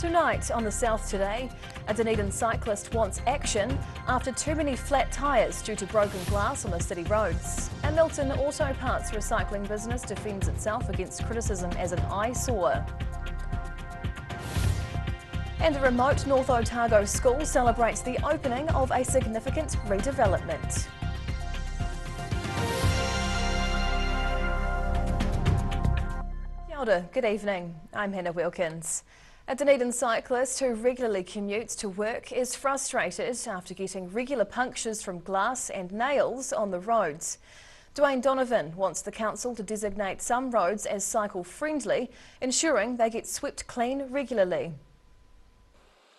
Tonight on The South Today, a Dunedin cyclist wants action after too many flat tyres due to broken glass on the city roads. A Milton auto parts recycling business defends itself against criticism as an eyesore. And a remote North Otago school celebrates the opening of a significant redevelopment. Kia ora, good evening. I'm Hannah Wilkins. A Dunedin cyclist who regularly commutes to work is frustrated after getting regular punctures from glass and nails on the roads. Dwayne Donovan wants the council to designate some roads as cycle-friendly, ensuring they get swept clean regularly.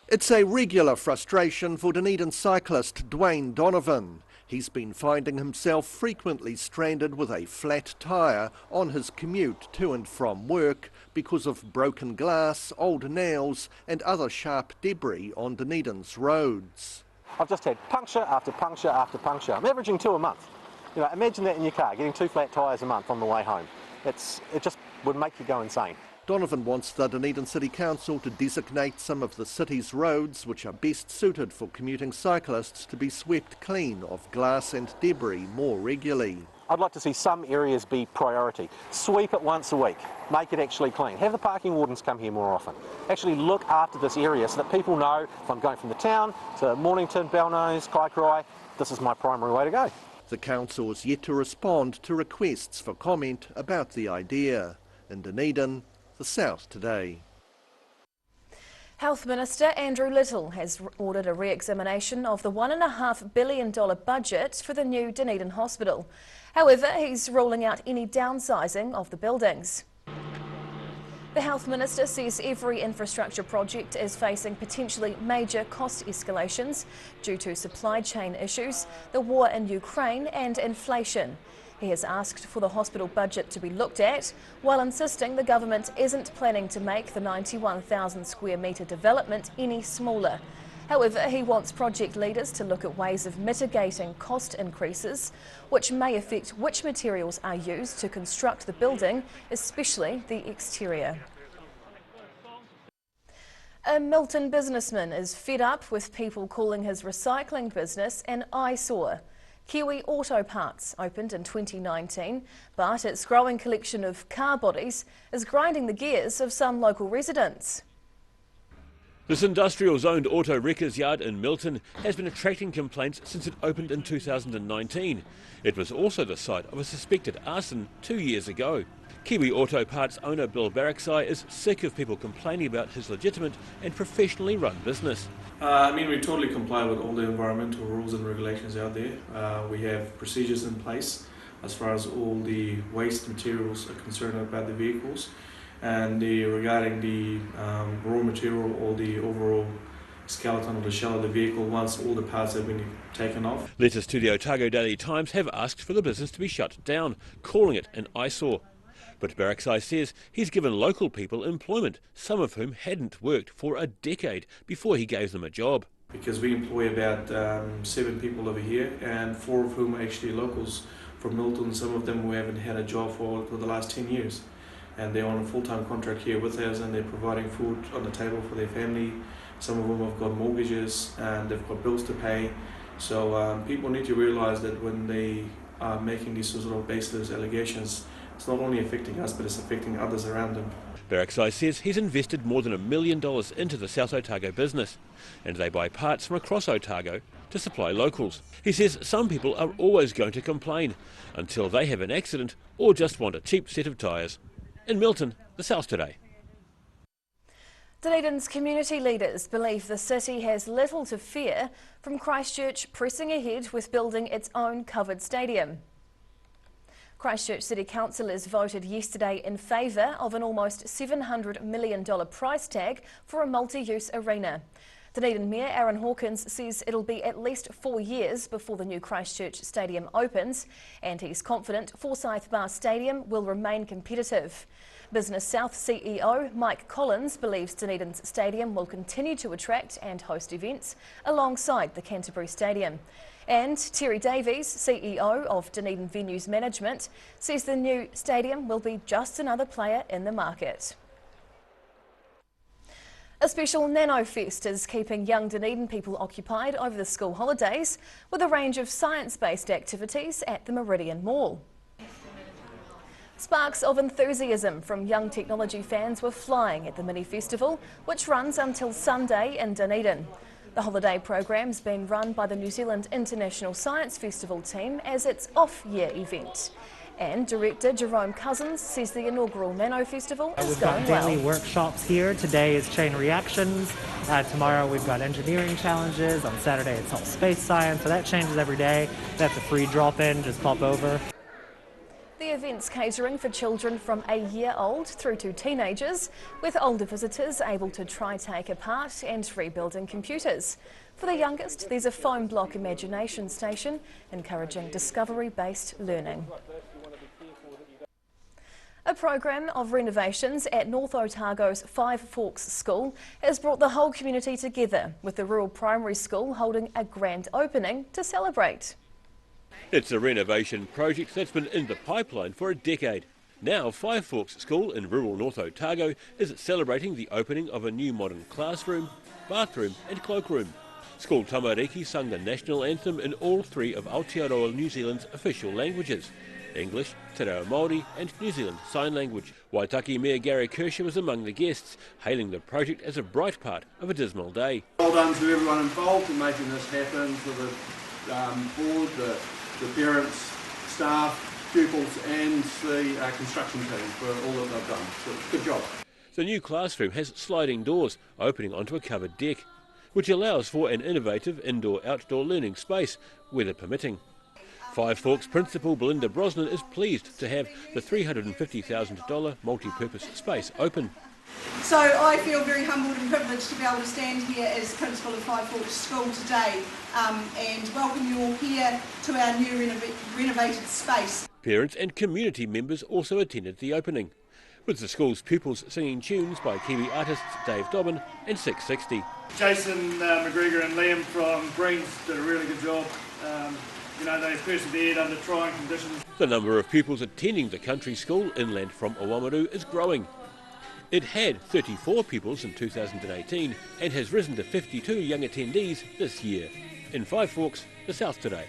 It's a regular frustration for Dunedin cyclist Dwayne Donovan. He's been finding himself frequently stranded with a flat tyre on his commute to and from work because of broken glass, old nails and other sharp debris on Dunedin's roads. I've just had puncture after puncture after puncture. I'm averaging 2 a month. You know, imagine that in your car, getting 2 flat tyres a month on the way home. It just would make you go insane. Donovan wants the Dunedin City Council to designate some of the city's roads which are best suited for commuting cyclists to be swept clean of glass and debris more regularly. I'd like to see some areas be priority. Sweep it once a week, make it actually clean. Have the parking wardens come here more often. Actually look after this area so that people know if I'm going from the town to Mornington, Belnose, Kaikorai, this is my primary way to go. The council is yet to respond to requests for comment about the idea. In Dunedin, The South Today. Health Minister Andrew Little has ordered a re-examination of the $1.5 billion budget for the new Dunedin Hospital. However, he's ruling out any downsizing of the buildings. The Health Minister says every infrastructure project is facing potentially major cost escalations due to supply chain issues, the war in Ukraine and inflation. He has asked for the hospital budget to be looked at, while insisting the government isn't planning to make the 91,000 square metre development any smaller. However, he wants project leaders to look at ways of mitigating cost increases, which may affect which materials are used to construct the building, especially the exterior. A Milton businessman is fed up with people calling his recycling business an eyesore. Kiwi Auto Parts opened in 2019, but its growing collection of car bodies is grinding the gears of some local residents. This industrial-zoned auto wreckers yard in Milton has been attracting complaints since it opened in 2019. It was also the site of a suspected arson 2 years ago. Kiwi Auto Parts owner Bill Baraksai is sick of people complaining about his legitimate and professionally run business. We totally comply with all the environmental rules and regulations out there. We have procedures in place as far as all the waste materials are concerned about the vehicles, and regarding the raw material or the overall skeleton or the shell of the vehicle once all the parts have been taken off. Letters to the Otago Daily Times have asked for the business to be shut down, calling it an eyesore. But Baraksai says he's given local people employment, some of whom hadn't worked for a decade before he gave them a job. Because we employ about 7 people over here, and 4 of whom are actually locals from Milton, some of them who haven't had a job for the last 10 years. And they're on a full-time contract here with us, and they're providing food on the table for their family. Some of them have got mortgages and they've got bills to pay. So people need to realise that when they are making these sort of baseless allegations, it's not only affecting us, but it's affecting others around them. Baraksai says he's invested more than $1 million into the South Otago business, and they buy parts from across Otago to supply locals. He says some people are always going to complain until they have an accident or just want a cheap set of tyres. In Milton, The South Today. Dunedin's community leaders believe the city has little to fear from Christchurch pressing ahead with building its own covered stadium. Christchurch City Councillors voted yesterday in favour of an almost $700 million price tag for a multi-use arena. Dunedin Mayor Aaron Hawkins says it'll be at least 4 years before the new Christchurch Stadium opens, and he's confident Forsyth Bar Stadium will remain competitive. Business South CEO Mike Collins believes Dunedin's stadium will continue to attract and host events alongside the Canterbury Stadium. And Terry Davies, CEO of Dunedin Venues Management, says the new stadium will be just another player in the market. A special Nano Fest is keeping young Dunedin people occupied over the school holidays with a range of science-based activities at the Meridian Mall. Sparks of enthusiasm from young technology fans were flying at the mini festival, which runs until Sunday in Dunedin. The holiday program's been run by the New Zealand International Science Festival team as its off-year event. And director Jerome Cousins says the inaugural Nano Festival is We've going got daily well. workshops here. Today is chain reactions. Tomorrow we've got engineering challenges. On Saturday it's all space science, so that changes every day. That's a free drop-in, just pop over. The event's catering for children from a year old through to teenagers, with older visitors able to take apart and rebuilding computers. For the youngest, there's a foam block imagination station encouraging discovery-based learning. A program of renovations at North Otago's Five Forks School has brought the whole community together, with the rural primary school holding a grand opening to celebrate. It's a renovation project that's been in the pipeline for a decade. Now Five Forks School in rural North Otago is celebrating the opening of a new modern classroom, bathroom and cloakroom. School tamariki sung the national anthem in all three of Aotearoa New Zealand's official languages: English, Te Reo Māori and New Zealand Sign Language. Waitaki Mayor Gary Kirscher was among the guests, hailing the project as a bright part of a dismal day. Well done to everyone involved in making this happen, to the board, the parents, staff, pupils and the construction team for all that they've done. So good job. The new classroom has sliding doors opening onto a covered deck, which allows for an innovative indoor-outdoor learning space, weather permitting. Five Forks Principal Belinda Brosnan is pleased to have the $350,000 multi-purpose space open. So I feel very humbled and privileged to be able to stand here as Principal of Five Forks School today and welcome you all here to our new renovated space. Parents and community members also attended the opening, with the school's pupils singing tunes by Kiwi artists Dave Dobbin and 660. Jason McGregor and Liam from Greens did a really good job. They persevered under trying conditions. The number of pupils attending the country school inland from Oamaru is growing. It had 34 pupils in 2018 and has risen to 52 young attendees this year. In Five Forks, the South Today.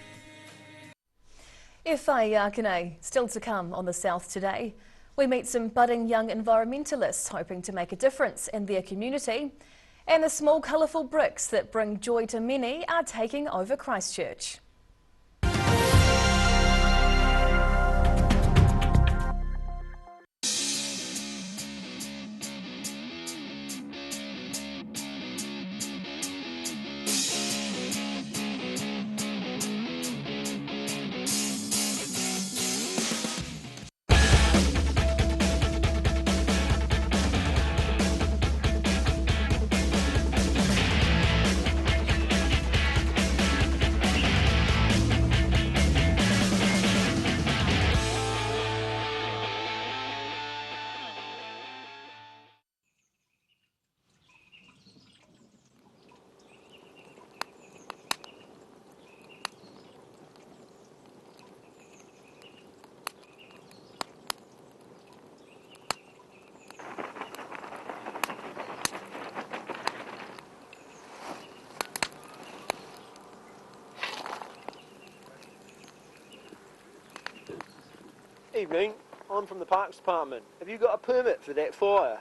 Whai Akane, still to come on the South Today. We meet some budding young environmentalists hoping to make a difference in their community. And the small colourful bricks that bring joy to many are taking over Christchurch. Evening, I'm from the Parks Department. Have you got a permit for that fire?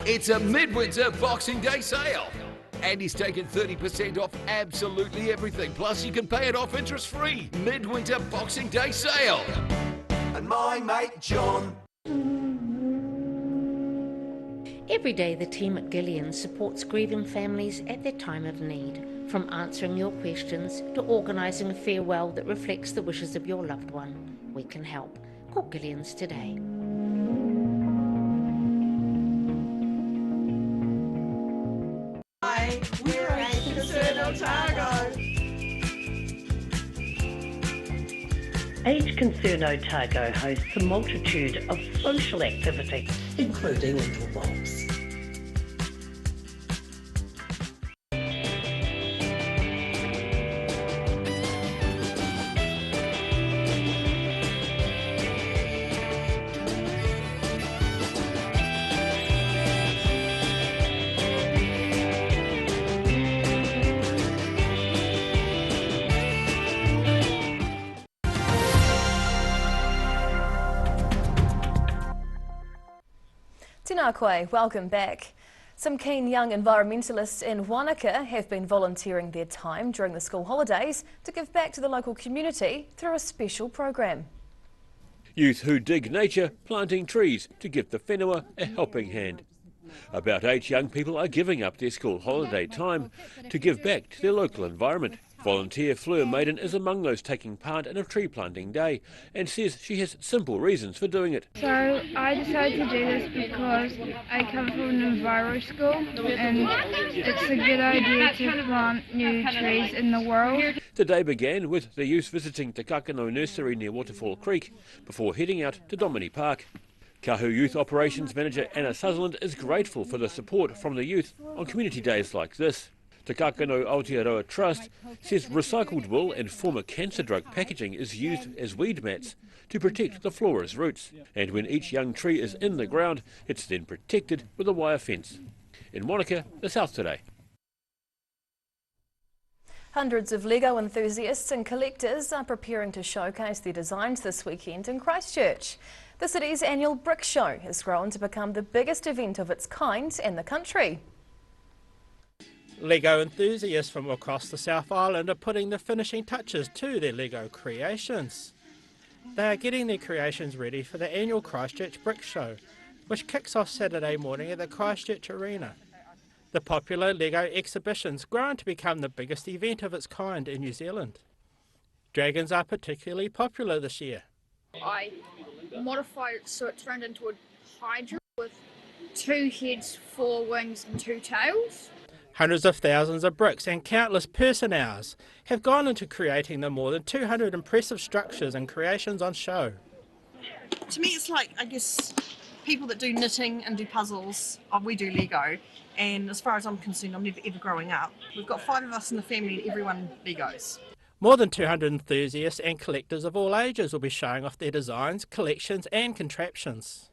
It's a midwinter Boxing Day sale. Andy's taken 30% off absolutely everything. Plus you can pay it off interest-free. Midwinter Boxing Day sale. And my mate John. Every day the team at Gillian supports grieving families at their time of need. From answering your questions to organising a farewell that reflects the wishes of your loved one. We can help. Call Gillian's today. Hi, we're Age Concern Otago. Age Concern Otago hosts a multitude of social activities, including indoor walks. Tēnā koe, welcome back. Some keen young environmentalists in Wanaka have been volunteering their time during the school holidays to give back to the local community through a special program. Youth who dig nature, planting trees to give the whenua a helping hand. About 8 young people are giving up their school holiday time to give back to their local environment. Volunteer Fleur Maiden is among those taking part in a tree planting day and says she has simple reasons for doing it. So I decided to do this because I come from an enviro school and it's a good idea to plant new trees in the world. The day began with the youth visiting Te Kakano Nursery near Waterfall Creek before heading out to Domini Park. Kahu Youth Operations Manager Anna Sutherland is grateful for the support from the youth on community days like this. Te Kakano Aotearoa Trust says recycled wool and former cancer drug packaging is used as weed mats to protect the flora's roots. And when each young tree is in the ground, it's then protected with a wire fence. In Wanaka, the South Today. Hundreds of Lego enthusiasts and collectors are preparing to showcase their designs this weekend in Christchurch. The city's annual Brick Show has grown to become the biggest event of its kind in the country. Lego enthusiasts from across the South Island are putting the finishing touches to their Lego creations. They are getting their creations ready for the annual Christchurch Brick Show, which kicks off Saturday morning at the Christchurch Arena. The popular Lego exhibition's grown to become the biggest event of its kind in New Zealand. Dragons are particularly popular this year. I modified it so it turned into a hydra with 2 heads, 4 wings and 2 tails. Hundreds of thousands of bricks and countless person hours have gone into creating the more than 200 impressive structures and creations on show. To me it's like, I guess, people that do knitting and do puzzles. We do Lego, and as far as I'm concerned, I'm never ever growing up. We've got 5 of us in the family and everyone Legos. More than 200 enthusiasts and collectors of all ages will be showing off their designs, collections and contraptions.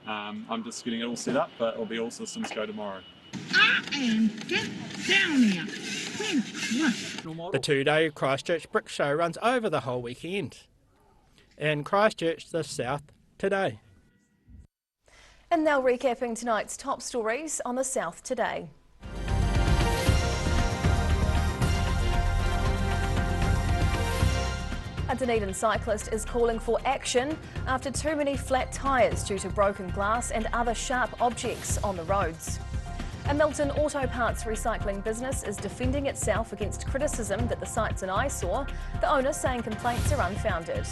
I'm just getting it all set up, but it'll be all systems go tomorrow. Get down here. The 2-day Christchurch Brick Show runs over the whole weekend. In Christchurch, the South Today. And now recapping tonight's top stories on the South Today. A Dunedin cyclist is calling for action after too many flat tyres due to broken glass and other sharp objects on the roads. A Milton auto parts recycling business is defending itself against criticism that the site's an eyesore, the owner saying complaints are unfounded.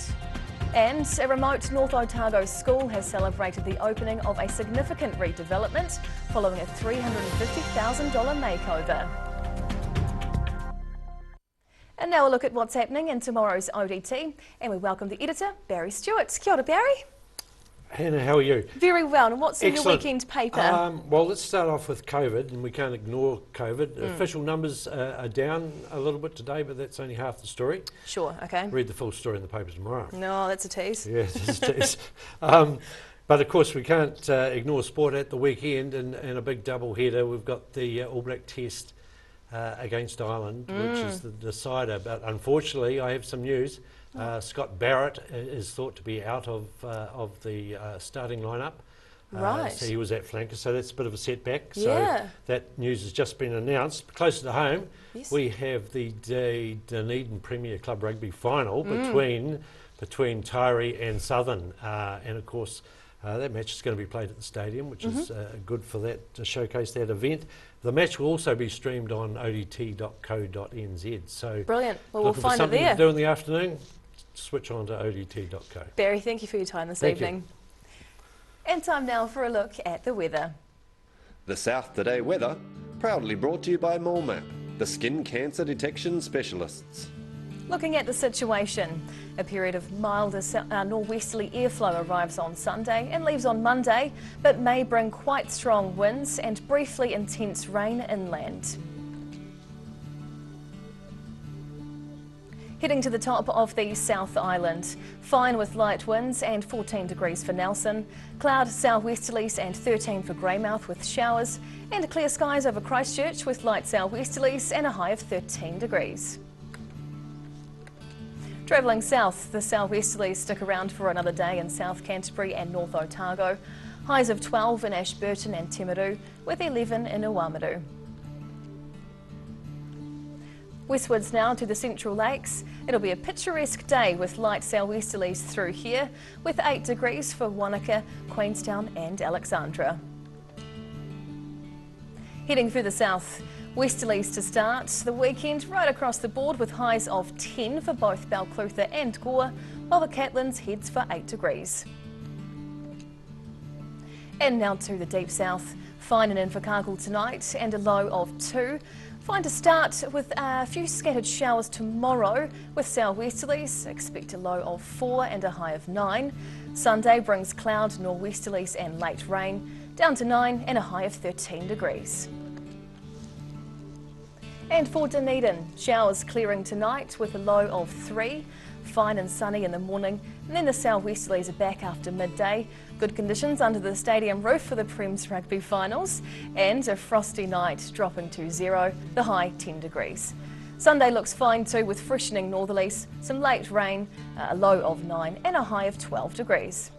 And a remote North Otago school has celebrated the opening of a significant redevelopment following a $350,000 makeover. And now a look at what's happening in tomorrow's ODT, and we welcome the editor, Barry Stewart. Kia ora, Barry. Hannah, how are you? Very well, and what's in Excellent. your weekend paper? Well, let's start off with COVID, and we can't ignore COVID. Official numbers are down a little bit today, but that's only half the story. Sure, okay. Read the full story in the paper tomorrow. No, that's a tease. Yes, it's a tease. But of course, we can't ignore sport at the weekend, and a big double header. We've got the All Black Test against Ireland, which is the decider. But unfortunately, I have some news. Scott Barrett is thought to be out of the starting lineup. Right. So he was at flanker, so that's a bit of a setback. Yeah. So that news has just been announced. Closer to home, Yes. we have the Dunedin Premier Club Rugby final between Tyree and Southern, and of course that match is going to be played at the stadium, which is good for that to showcase that event. The match will also be streamed on odt.co.nz. So brilliant. Well, we'll looking find for it something there. to do in the afternoon, switch on to odt.co. Barry, thank you for your time this Thank evening. And time now for a look at the weather. The South Today weather, proudly brought to you by MoleMap, the skin cancer detection specialists. Looking at the situation, a period of milder norwesterly airflow arrives on Sunday and leaves on Monday, but may bring quite strong winds and briefly intense rain inland. Heading to the top of the South Island, fine with light winds and 14 degrees for Nelson, cloud southwesterlies and 13 for Greymouth with showers, and clear skies over Christchurch with light southwesterlies and a high of 13 degrees. Travelling south, the southwesterlies stick around for another day in South Canterbury and North Otago. Highs of 12 in Ashburton and Timaru, with 11 in Uamudu. Westwards now to the Central Lakes. It'll be a picturesque day with light southwesterlies through here, with 8 degrees for Wanaka, Queenstown and Alexandra. Heading further south, westerlies to start the weekend right across the board with highs of 10 for both Balclutha and Gore, while the Catlins heads for 8 degrees. And now to the deep south, fine in Invercargill tonight and a low of 2. Fine to start with a few scattered showers tomorrow with southwesterlies. Expect a low of 4 and a high of 9. Sunday brings cloud, nor'westerlies and late rain, down to 9 and a high of 13 degrees. And for Dunedin, showers clearing tonight with a low of 3. Fine and sunny in the morning, and then the southwesterlies are back after midday. Good conditions under the stadium roof for the Prem's Rugby Finals, and a frosty night dropping to 0, the high 10 degrees. Sunday looks fine too with freshening northerlies, some late rain, a low of 9 and a high of 12 degrees.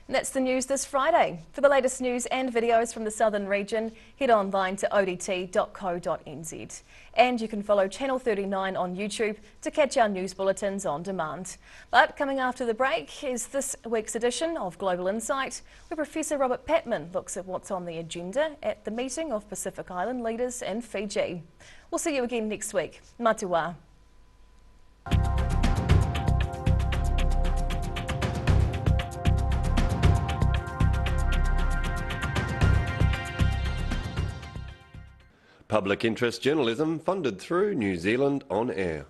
And that's the news this Friday. For the latest news and videos from the southern region, head online to odt.co.nz. And you can follow Channel 39 on YouTube to catch our news bulletins on demand. But coming after the break is this week's edition of Global Insight, where Professor Robert Patman looks at what's on the agenda at the meeting of Pacific Island leaders in Fiji. We'll see you again next week. Matua. Public interest journalism funded through New Zealand On Air.